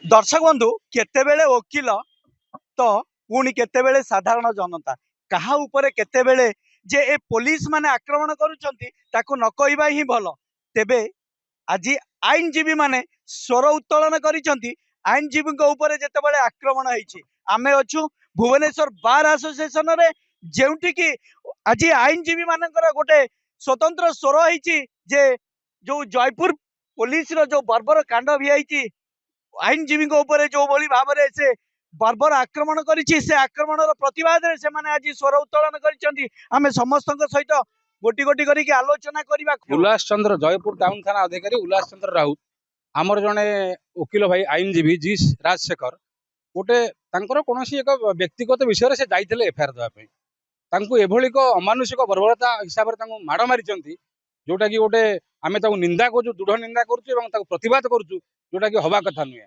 दर्शक बंधु केतेबेले वकील तो पुणी केतेबेले साधारण जनता कहा उपरे केतेबेले जे ए पुलिस माने आक्रमण करूछंती ताको न कहबा ही भलो। तेबे आज आईनजीवी माने स्वर उत्तोलन करिसंती आईनजीवी को ऊपर जेतेबेले आक्रमण होईची आमे अछु भुवनेश्वर बार एसोसिएशन रे जेउठी की आज आईनजीवी मानकर गोटे स्वतंत्र स्वर होईची जे जो जयपुर पुलिस रो जो बर्बर कांड भी होईची आईनजीवी जो भाव से बर्बर आक्रमण करिछि से आक्रमण प्रतिवाद से माने आज स्वर उत्तोलन करिसेंती आमे समस्त सहित गोटी गोटी करके आलोचना करबा। उल्लास चंद्र जयपुर टाउन थाना अधिकारी उल्लास चंद्र राउत आमर जड़े वकिल भाई आईनजीवी जी राजशेखर गोटे कौन एक व्यक्तिगत विषय से जाते एफआईआर देवाई एभली अमानुषिक बर्बरता हिसाब से माड़ मारी जोटा कि गोटे आम निंदा करूँ दृढ़ निंदा करूँ प्रतिवाद करूँ जोटा कि हवा कथा नुहे।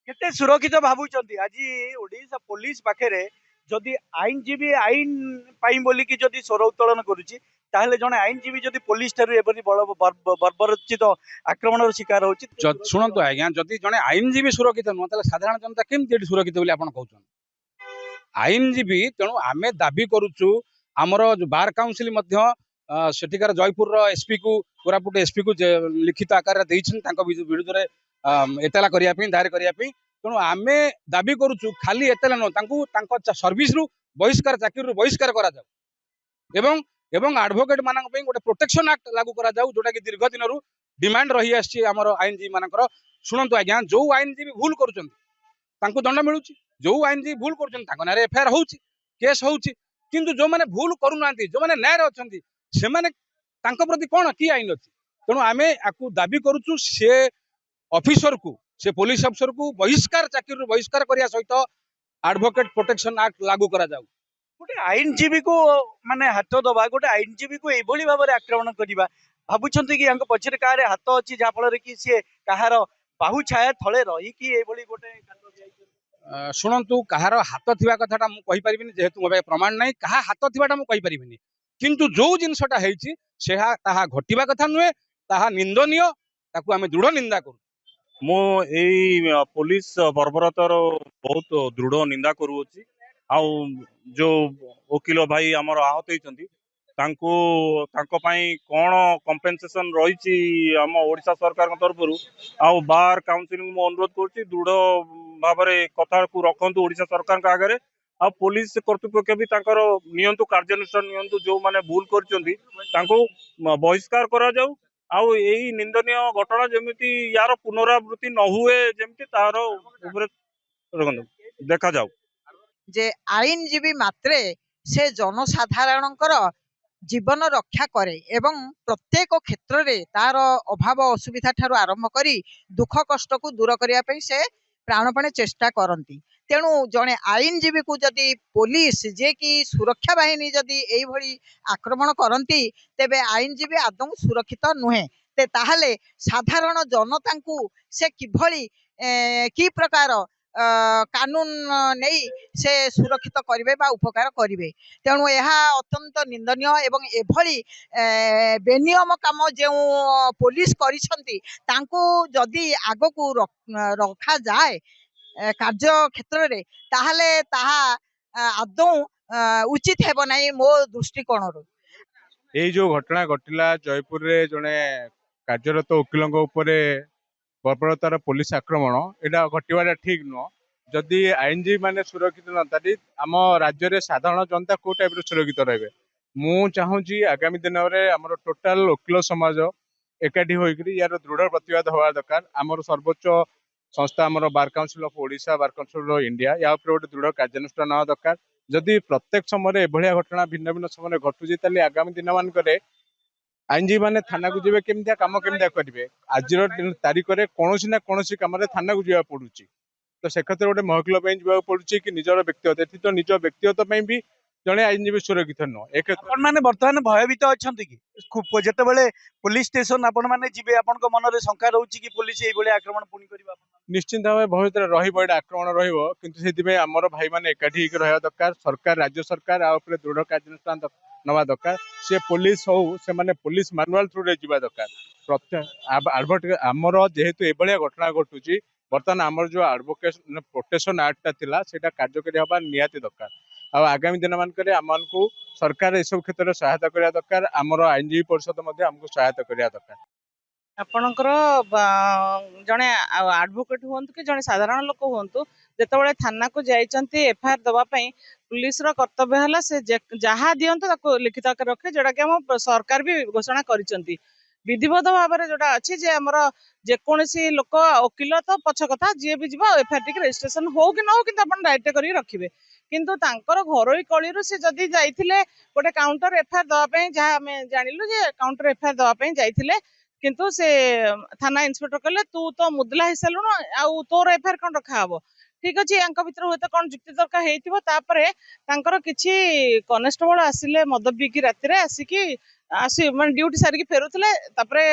केते सुरक्षित भावुचंती आज ओडिशा पुलिस पाखे जदि आईनजीवी आईन पाई बोली कि जदि स्वर उत्तोलन करुच्ची ताहले जने आईनजीवी जदि पुलिस ठारू एबरी बर्बरचित आक्रमण शिकार होची। शुणु आज्ञा जदि जने आईनजीवी सुरक्षित नुह ताले साधारण जनता केमती सुरक्षित बोली आपण कहउछन आईनजीवी तेणु आमे दाबी करूछु आमर बार काउंसिल मध्य सेठिकार जयपुर एसपी को कोरापुट एसपी को लिखित आकार विरुद्ध में एतला करने दायर करने तेणु आम दाबी करुचु खाली एतला नुह सर्विस रु बहिष्कार चाकरी रु बहिष्कार करा जाऊ एवं एडवोकेट मानक पई गोटे प्रोटेक्शन एक्ट लागू करा जाऊ जोटा कि दीर्घ दिन रु डिमांड रही आछि हमर आईनजीवी मानकर। शुणंतु आज्ञा जो आईनजीवी भूल करूछन तांको दंड मिलुछि जो आईनजीवी भूल करूछन तांको नारे एफआईआर होउछि केस होउछि किंतु जो माने भूल करू नांती जो माने न्याय रे अछंती से माने तांको प्रति कोन की आईन अछि तेणु आमे आकु दाबी करूछु से ऑफिसर को से पुलिस अफसर को बहिष्कार चाकरी रु बहिष्कार करिया सहित एडवोकेट प्रोटेक्शन एक्ट लागू करा जाऊ। गोटे आईनजीवी को माने हाथ दबा गोटे आईनजीवी को एभली भाव में आक्रमण करवा भावुंट कि पछरे कारे हाथ अच्छी जहाँ फल कि सी कहार बाहु छाया थले रही कि एभली गोटे शुणु कहार हाथ थिबा कथाटा मु कहि परिबिनी जेहेतु मोबाइल प्रमाण नहीं कहा हाथ थिबाटा मु कहि परिबिनी किंतु जो जिनसटा हेछि सेहा ताहा घटिबा कथा नुहे ताहा निंदनीय ताकू आमे दृढ़ निंदा करू। मो एई पुलिस बर्बरतार बहुत दृढ़ निंदा करूछि आउ जो वकील भाई आमर आहत होइछंती तांको तांको पई कोन कंपेंसेशन रहिछि हम ओडिशा सरकार के तरफ रु आउ बार काउंसिल मो अनुरोध करछि दृढ़ भाबरे कथा को रखंतु ओडिशा सरकार के आगे आ पुलिस कर्तृपक्ष भी तांकर नियंतु कार्यानुष्ठान नियंतु जो माने भूल करछंती तांको बहिष्कार करा जाऊ आउ एई निंदनीय घटना जेमिति यार पुनरावृत्ति न हुए जेमिति तार ऊपर देखा जाऊ जे आईनजीवी मात्रे से जनसाधारणकर जीवन रक्षा करे एवं प्रत्येक क्षेत्र में तार अभाव असुविधा ठारू आरंभ करी दुख कष्ट को दूर करने से प्राणपणे चेष्टा करती तेणु जड़े आईनजीवी को जदि पुलिस जे कि सुरक्षा बाहिनी जदि यही भली आक्रमण करती तेबे आईनजीवी आदौ सुरक्षित नुहे ते ताहले साधारण जनता को से किभली कि प्रकार कानून नहीं से सुरक्षित करेंगे बा उपकार करेंगे तेणु यह अत्यंत निंदनीय एवं एभली बेनियम काम जो पुलिस करिसंती तांको जदि आग को रखा जाए कार्य क्षेत्र रे ताहले ताहा आदौ उचित हेब नाही मो दृष्टिकोण रो। ये जो घटना घटिला जयपुर रे जने कार्यरत वकिलों उपरे बर्बरतार पुलिस आक्रमण यहाँ घटवाटा ठीक नुह जदि आईनजीवी माने सुरक्षित नथाती आम राज्य में साधारण जनता को टाइप सुरक्षित रहे मु चाहूँगी आगामी दिन में आम टोटाल वकिल समाज एकाठी होकर यार दृढ़ प्रतिवाद हवा दरकार आमर सर्वोच्च संस्था आमर bar council of Odisha bar council of India या गोटे दृढ़ कार्यानुष्ठान हवा दरकार जदि प्रत्येक समय एभलिया घटना भिन्न भिन्न समय घटुची ताली आगामी दिन मानक आईनजीवी मैंने थाना को जी केमती कम केमती करेंगे आज तारीख में कौन ना कौन कम थाना को जावाक पड़ू तो से क्षेत्र में गोटे महकिल जावाक पड़ू कि निजर व्यक्तिगत तो निज व्यक्तिगत भी जड़े आईनजीवी सुरक्षित नुह मैंने बर्तमान भयभीत अच्छा कि जिते पुलिस स्टेशन आपण मैंने जी आप मन में शंका रोचे कि पुलिस ये आक्रमण पुणी कर निश्चित भाव भविष्य रहा आक्रमण रमर भाई मैंने एकाठी रहा दरकार सरकार राज्य सरकार आउे दृढ़ कार्यानुष्ठान नवा दरकार सी पुलिस हो से माने पुलिस मानुआल थ्रू रे जीवा दरकार प्रत्येक आमर जेहेतु एभलिया घटना घटुची बर्तमान आमर जो एडवोकेट प्रोटेक्शन एक्टा थिला सेटा कार्यकारी हवा निहाती दरकार आ आगामी दिन मानक आमको सरकार एसब क्षेत्र में सहायता करने दरकार आमर आईनजीवी परिषद आमको सहायता करने दरकार ଆପଣଙ୍କର ଜଣେ ଆଡଭୋକେଟ ହୁଅନ୍ତୁ କି ଜଣେ ସାଧାରଣ ଲୋକ ହୁଅନ୍ତୁ ଯେତେବେଳେ ଥାନାକୁ ଯାଇଛନ୍ତି ଏଫଆଇଆର ଦେବା ପାଇଁ ପୁଲିସର କର୍ତ୍ତବ୍ୟ ହେଲା ସେ ଯାହା ଦିଅନ୍ତୁ ତାକୁ ଲିଖିତ ଆକାରରେ ରଖିବେ ଯୋଉଟା କି ଆମ ସରକାର ବି ଘୋଷଣା କରିଛନ୍ତି ବିଧିବଦ୍ଧ ଭାବରେ ଯୋଉଟା ଅଛି ଯେ ଆମର ଯେକୌଣସି ଲୋକ ଓକିଲ ତ ପଛ କଥା ଯିଏ ବି ଯିବ ଏଫଆଇଆର ଟିକେ ରେଜିଷ୍ଟ୍ରେସନ ହଉ କି ନ ହଉ କିନ୍ତୁ ଆପଣ ଦାୟିତ୍ୱ କରିକି ରଖିବେ କିନ୍ତୁ ତାଙ୍କର ଘରୋଇ କଳିରୁ ସେ ଯଦି ଯାଇଥିଲେ ଗୋଟେ କାଉଣ୍ଟର ଏଫଆଇଆର ଦେବା ପାଇଁ ଯାହା ଆମେ ଜାଣିଲୁ ଯେ କାଉଣ୍ଟର ଏଫଆଇଆର ଦେବା ପାଇଁ ଯାଇଥିଲେ କିନ୍ତୁ ସେ ଥାନା ଇନ୍ସପେକ୍ଟର କହିଲେ ତୁ ତ ମୁଦଲା ହେଇସାରିଲୁଣୁ ଆଉ ତୋର ଏଫଆଇଆର କଣ ରଖା ହବ ଠିକ ଅଛି ୟାଙ୍କ ଭିତରେ ହୁଏତ କଣ ଯୁକ୍ତି ତର୍କ ହେଇଥିବ ତାପରେ ତାଙ୍କର କିଛି କନେଷ୍ଟବଳ ଆସିଲେ ମଦ ପିଇକି ରାତିରେ ଆସିକି ମାନେ ଡ୍ୟୁଟି ସାରିକି ଫେରୁଥିଲେ ତାପରେ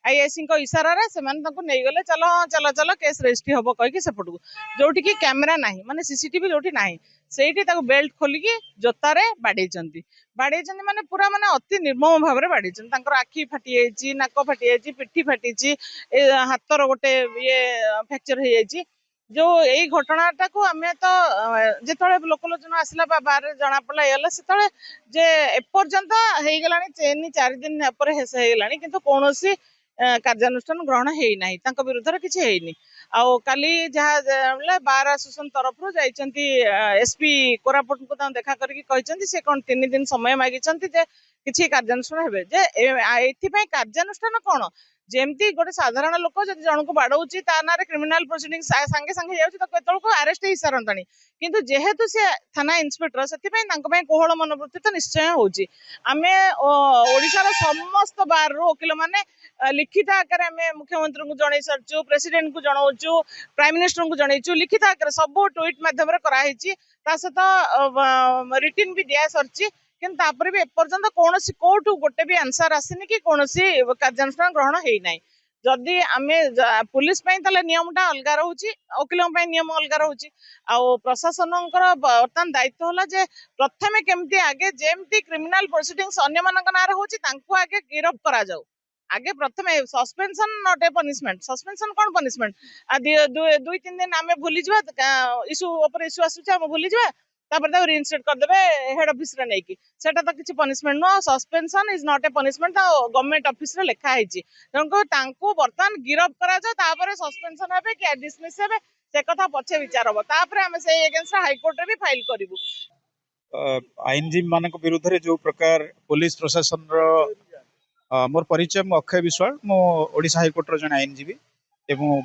ଆଇଆଇସିଙ୍କ ଇସାରାରେ ସେମାନେ ତାଙ୍କୁ ନେଇଗଲେ ଚାଲ ଚାଲ ଚାଲ କେସ୍ ରେଜିଷ୍ଟ୍ରି ହବ କହିକି ସେପଟକୁ ଯୋଉଠିକି କ୍ୟାମେରା ନାହିଁ ମାନେ ସିସିଟିଭି ଯୋଉଠି ନାହିଁ ସେଇଠି ତାକୁ ବେଲ୍ଟ ଖୋଲିକି ଜୋତାରେ ବାଡେଇଛନ୍ତି ମାନେ ପୁରା ମାନେ ଅତି ନିର୍ମମ ଭାବରେ ବାଡେଇଛନ୍ତି ତାଙ୍କର ଆଖି ଫାଟି ଯାଇଛି ନାକ ଫାଟି ଯାଇଛି ପିଠି ଫାଟିଛି ଏ ହାତର ଗୋଟେ ଇଏ ଫ୍ରାକ୍ଚର ହେଇଯାଇଛି ଯୋଉ ଏଇ ଘଟଣାଟାକୁ ଆମେ ତ ଯେତେବେଳେ ଲୋକଲୋଚନ ଆସିଲା ବା ବାହାରେ ଜଣା ପଡିଲା ହେଇଗଲା ସେତେବେଳେ ଯେ ଏପର୍ଯ୍ୟନ୍ତ ହେଇଗଲାଣି 4 ଦିନ ପରେ ଶେଷ ହେଇଗଲାଣି କିନ୍ତୁ କୌଣସି କାର୍ଯ୍ୟାନୁଷ୍ଠାନ ଗ୍ରହଣ ହେଇନାହିଁ ତାଙ୍କ ବିରୁଦ୍ଧରେ କିଛି ହେଇନି ଆଉ କାଲି ଯାହା ବାର ଆସୋସିଏସନ ତରଫରୁ ଯାଇଛନ୍ତି ଏସପି କୋରାପୁଟଙ୍କୁ ତାଙ୍କୁ ଦେଖା କରିକି କହିଛନ୍ତି ସେ କଣ 3 ଦିନ ସମୟ ମାଗିଛନ୍ତି ଯେ କିଛି କାର୍ଯ୍ୟାନୁଷ୍ଠାନ ହେବେ ଯେ ଏଥିପାଇଁ କାର୍ଯ୍ୟାନୁଷ୍ଠାନ କଣ ଯେମିତି ଗୋଟେ ସାଧାରଣ ଲୋକ ଯଦି ଜଣକୁ ବାଡଉଛି ତା ନାଁରେ କ୍ରିମିନାଲ ପ୍ରୋସିଡିଂ ସାଙ୍ଗେ ସାଙ୍ଗେ ହେଇଯାଉଛି ତାକୁ ଏତେବେଳକୁ ଆରେଷ୍ଟ ହେଇସାରନ୍ତାଣି କିନ୍ତୁ ଯେହେତୁ ସେ ଥାନା ଇନ୍ସପେକ୍ଟର ସେଥିପାଇଁ ତାଙ୍କ ପାଇଁ କୋହଳ ମନୋବୃତ୍ତି ତ ନିଶ୍ଚୟ ହଉଛି ଆମେ ଓଡିଶାର ସମସ୍ତ ବାରରୁ ଓକିଲ ମାନେ ଲିଖିତ ଆକାରରେ ଆମେ ମୁଖ୍ୟମନ୍ତ୍ରୀଙ୍କୁ ଜଣେଇ ସାରିଛୁ ପ୍ରେସିଡେଣ୍ଟଙ୍କୁ ଜଣାଉଛୁ ପ୍ରାଇମ ମିନିଷ୍ଟରଙ୍କୁ ଜଣେଇଛୁ ଲିଖିତ ଆକାରରେ ସବୁ ଟ୍ୱିଟ ମାଧ୍ୟମରେ କରାହେଇଛି ତା ସହିତ ରିଟିନ ବି ଦିଆ ସରିଛି କିନ୍ତୁ ତାପରେ ବି ଏପର୍ଯ୍ୟନ୍ତ କୌଣସି କୋଉଠୁ ଗୋଟେ ବି ଆନ୍ସର ଆସିନି କି କୌଣସି କାର୍ଯ୍ୟାନୁଷ୍ଠାନ ଗ୍ରହଣ ହେଇନାହିଁ ଯଦି ଆମେ ପୁଲିସ ପାଇଁ ତାହେଲେ ନିୟମଟା ଅଲଗା ରହୁଛି ଓକିଲଙ୍କ ପାଇଁ ନିୟମ ଅଲଗା ରହୁଛି ଆଉ ପ୍ରଶାସନଙ୍କର ବର୍ତ୍ତମାନ ଦାୟିତ୍ୱ ହେଲା ଯେ ପ୍ରଥମେ କେମିତି ଆଗେ ଯେମିତି କ୍ରିମିନାଲ ପ୍ରୋସିଡିଂସ ଅନ୍ୟମାନଙ୍କ ନାଁରେ ହଉଛି ତାଙ୍କୁ ଆଗେ ଗିରଫ କରାଯାଉ ଆଗେ ପ୍ରଥମେ ସସ୍ପେନସନ ନଟ୍ ଏ ପନିଶମେଣ୍ଟ ସସ୍ପେନସନ କଣ ପନିଶମେଣ୍ଟ 2-3 ଦିନ ଆମେ ଭୁଲିଯିବା ଇସ୍ୟୁ ଉପରେ ଇସ୍ୟୁ ଆସୁଛି ଆମେ ଭୁଲିଯିବା ତାପରେ ତାକୁ ରିଇନଷ୍ଟେଟ୍ କରିଦେବେ ହେଡ୍ ଅଫିସରେ ନେଇକି ସେଟା ତ କିଛି ପନିଶମେଣ୍ଟ ନୁହଁ suspension is not a punishment government ଅଫିସରେ ଲେଖା ହେଇଛି ତେଣୁ ତାଙ୍କୁ ବର୍ତ୍ତମାନ ଗିରଫ କରାଯାଉ ତାପରେ ସସ୍ପେନସନ ହେବେ କି ଡିସମିସ୍ ହେବେ ସେ କଥା ପଛେ ବିଚାର ହବ ତାପରେ ଆମେ ସେଇ ଏଗେନ୍ଷ୍ଟ ହାଇକୋର୍ଟରେ ବି फाइल କରିବୁ आईनजीवी मान विरुद्ध जो प्रकार पुलिस प्रशासन मोर परिचय मु अक्षय विश्वाल मो ओडिशा हाईकोर्ट जन आईनजीवी एवं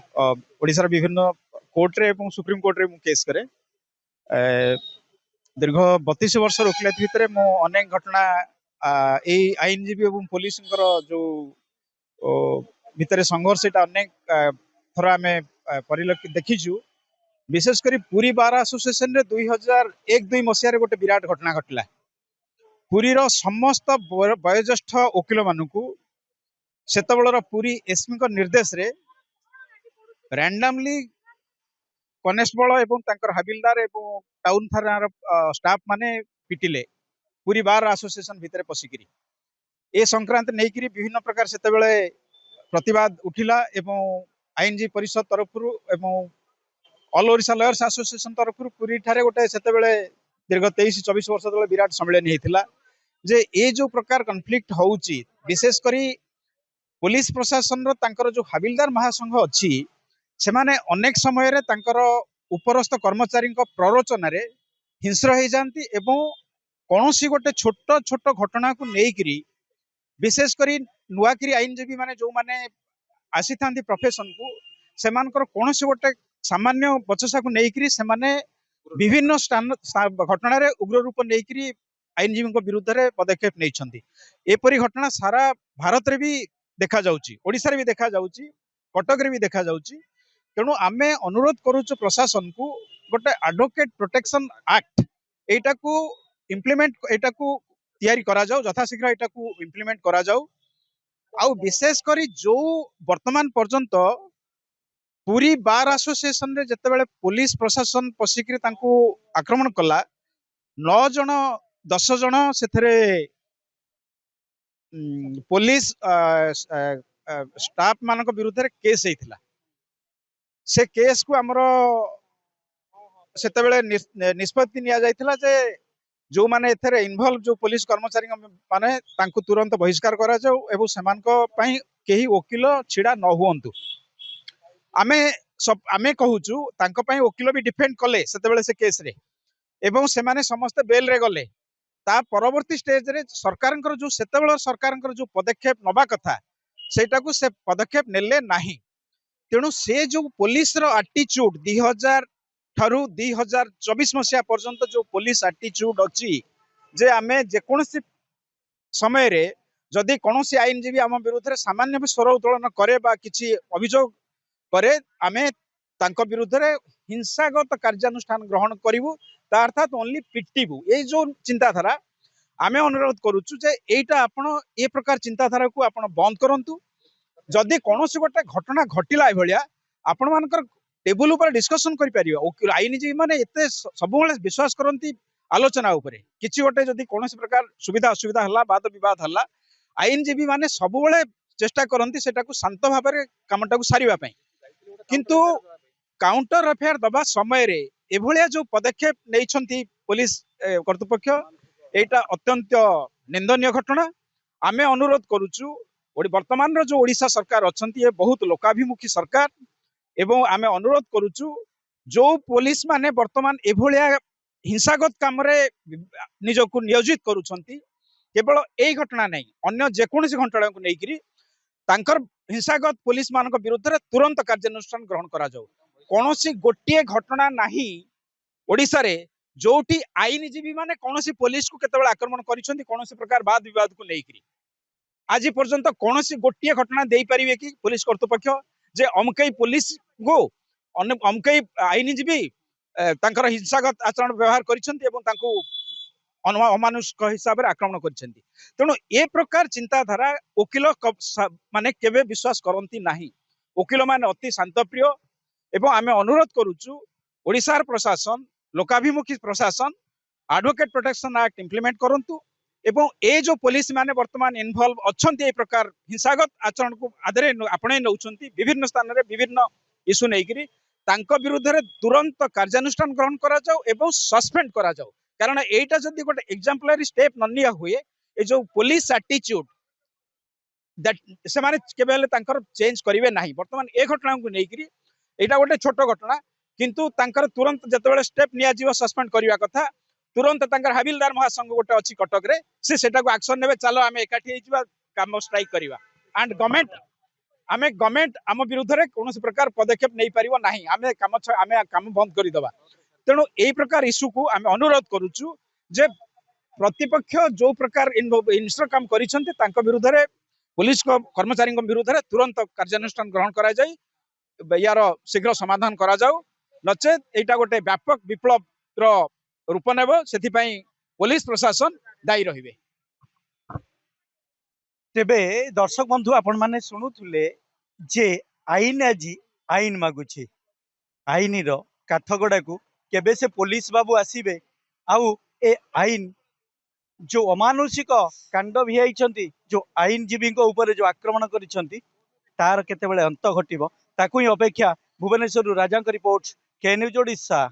ओडिशार विभिन्न कोर्ट रे एवं सुप्रीम कोर्ट रे मु केस करे दीर्घ 32 वर्ष वकिलत भितर मु अनेक घटना आईनजीवी एवं पुलिस जो भितर संघर्ष अनेक थर आम परिलक्षित देखीचु विशेषकर पुरी बार एसोसिएशन रे 2001-2 मसीह गोटे विराट घटना घटला पुरीर समस्त वयोज्येष्ठ वकिल मानू सेतबेलर पुरी एसपी निर्देश रे रैंडमली कनेस्टेबल एवं तांकर हाबिलदार एवं टाउन थानार स्टाफ माने पिटिले पुरी बार एसोसिएशन भितर पशिकी ए संक्रांत नहीं विभिन्न प्रकार सेतबेले प्रतिवाद उठिला एवं आईनजीवी परिषद तरफ एवं ऑल ओडिशा लॉयर्स एसोसिएशन तरफ पुरी ठारे गोटे सेतबेले दीर्घ 23-24 वर्ष तले विराट सम्मेलन होता जे ए जो प्रकार कन्फ्लिक्ट होउची विशेष करी पुलिस प्रशासन तांकर जो हाबिलदार महासंघ अच्छी से माने अनेक समय रे तांकर उपरस्थ कर्मचारी प्ररोचन रे हिंस्र हो जाती एवं कौनसी गोटे छोट छोट घटना को लेकिरी विशेष करी नुआकिरी आईनजीवी माने जो माने आसी था प्रोफेशन को सेमानकर कौनसी गोटे सामान्य बचसा को लेकिरी से माने विभिन्न स्थान घटना रे उग्र रूप लेकिरी आईनजीवी विरुद्ध रे पदक्षेप नहीं एपरी घटना सारा भारत रे भी देखा जाउची ओडिशा रे भी देखा जाउची कटक रे भी देखा जाउची तेणु आमे अनुरोध करूछु प्रशासन को गोटे एडवोकेट प्रोटेक्शन एक्ट एटा को इम्प्लीमेंट एटा को तैयारी करा जाऊ यथाशीघ्र एटा को इम्प्लीमेंट करा जाऊ आउ विशेष करी जो वर्तमान पर्यंत पुरी बार एसोसिएशन रे जतेबेले पुलिस प्रशासन पशिकी तांको आक्रमण कला 9 जन 10 जन सेथरे पुलिस स्टाफ मानक विरुद्ध रे केस हेतिला से केस को आमर सेतेबेले निष्पत्ति निया जायथिला जे जो माने एथरे इन्वॉल्व जो पुलिस कर्मचारी माने तांको तुरंत बहिष्कार करा जाऊ एवं सेमानको पई केही वकील छिड़ा न हुअंतु आमे आमे कहूचु तांको पई वकील भी डिफेंड कले सेतेबेले से केस रे एवं सेमाने समस्त बेल रे गले ता परवर्ती स्टेज रे सरकारनकर जो सेतेबेले सरकारनकर जो पदक्षेप नबा कथा सेटा को से पदक्षेप नेले नाही तेणु से जो पुलिस रो एटीट्यूड 2000 ठारू 2024 मसिया पर्यंत जो पुलिस एटीट्यूड अच्छी जे आमे जेकोसी समय रे जदि कोनोसी आईनजीवी आम विरुद्ध रे सामान्य भी स्वर उत्तोलन करे बा किछि अभियोग करे आमे तांको विरुद्ध रे हिंसागत कार्यानुष्ठान ग्रहण करिवु ता अर्थात ओनली पिटिबु ए जो चिंताधारा आमे अनुरोध करूछु जे एटा आपण ए प्रकार चिंताधारा को आपण बंद करंतु जदि कोनोसी गोटे घटना घटिला ए भलिया आपण मानकर टेबुल ऊपर डिस्कशन करि परियो आईनजीवी माने एते सब विश्वास करंती आलोचना उपरे किछि गोटे जदि कोनोसी प्रकार सुविधा असुविधा हल्ला वाद विवाद हल्ला आईनजीवी माने सब चेष्टा करंती सेटा को शांत भाव में कामटा को सारिबा पई किंतु काउंटर अफेयर दबा समय रे एभलिया जो पदक्षेप नैछंती पुलिस कर्तृपक्ष एटा अत्यंत निंदनीय घटना आमे अनुरोध करूछु वर्तमान जो ओडिशा सरकार अछंती ए बहुत लोकाभिमुखी सरकार एवं आमे अनुरोध करूछु जो पुलिस माने वर्तमान एभलिया हिंसागत काम रे निजको नियोजित करूछंती केवल एई घटना नहीं अन्य जेकोसी घटना को लेकिरी तांकर हिंसागत पुलिस मानक विरुद्ध रे तुरंत कार्यानुष्ठान ग्रहण करा जाऊ कोनोसी गोटिए घटना नाही ओडिसा रे जोठी आईनजीवी माने कोनोसी पुलिस को केतेबेला आक्रमण करिसंती कोनोसी प्रकार वाद विवाद को लेकिरी आज पर्यंत कोनोसी गोटिए घटना देई परिबे कि पुलिस कर्तृपक्ष जे अमकई पुलिस को अमकई आईनजीवी तांकर हिंसागत आचरण व्यवहार करिसंती एवं तांको अमानुषिक हिसाब से आक्रमण करिसंती तेणु ए प्रकार चिंताधारा वकील माने केबे विश्वास करंती नाही वकील माने अति शांतप्रिय एवं आमे अनुरोध करूछु ओडिशार प्रशासन लोकाभिमुखी प्रशासन एडवोकेट प्रोटेक्शन एक्ट इम्प्लीमेंट करंतु एवं ए जो पुलिस माने वर्तमान इन्वॉल्व अछंती ए प्रकार हिंसागत आचरण को आदरे आपणे नउछंती विभिन्न स्थान रे विभिन्न इशू नेकिरी तांको विरुद्ध रे तुरंत कार्यानुष्ठान ग्रहण करा जाऊ एवं सस्पेंड करा जाऊ कारण एटा जदि गोटे एग्जाम्पलरी स्टेप न निया हुए ए जो पुलिस एटीट्यूड दैट से माने केबेले तांकर चेंज करिवे नाही वर्तमान ए घटना को नेकिरी एटा गोटे छोट घटना किंतु तांकर तुरंत जतबेले स्टेप निया जीव सस्पेंड करिवा कथा तुरंत तांकर हाबिलदार महासंघ गोटे अछि कटक रे से सेटा को एक्शन नेबे चलो आमे एकाठी हेजिबा काम स्ट्राइक करिवा एंड गवर्नमेंट आम विरुद्ध रे कोनोसी प्रकार पदक्षेप नै परिबो नाही आमे काम बंद करि दबा तेणु यही प्रकार इश्यू को आम अनुरोध करूछु जे प्रतिपक्ष जो प्रकार इनस्ट्र काम करिसंते तांको विरुद्ध रे पुलिस को कर्मचारी विरुद्ध रे तुरंत कार्यानुष्ठान ग्रहण करा जाय यार शीघ्र समाधान करा जाऊ नचेत एटा गोटे व्यापक विप्लव रो रूप नेब सेथि पई पुलिस प्रशासन दायी रहिबे। तेबे दर्शक बंधु आपण माने शुणुथुले जे आईन आज आईन मागुछि आईन रो काठगड़ा को केबे से पुलिस बाबू आसीबे आउ ए आईन जो अमानुषिक कांड भियाइछंती जो आईनजीवी ऊपर जो आक्रमण करिछंती तार केतेबेले अंत घटिबो ताकू ही अपेक्षा। भुवनेश्वर राजा रिपोर्ट के न्यूज ओडिशा।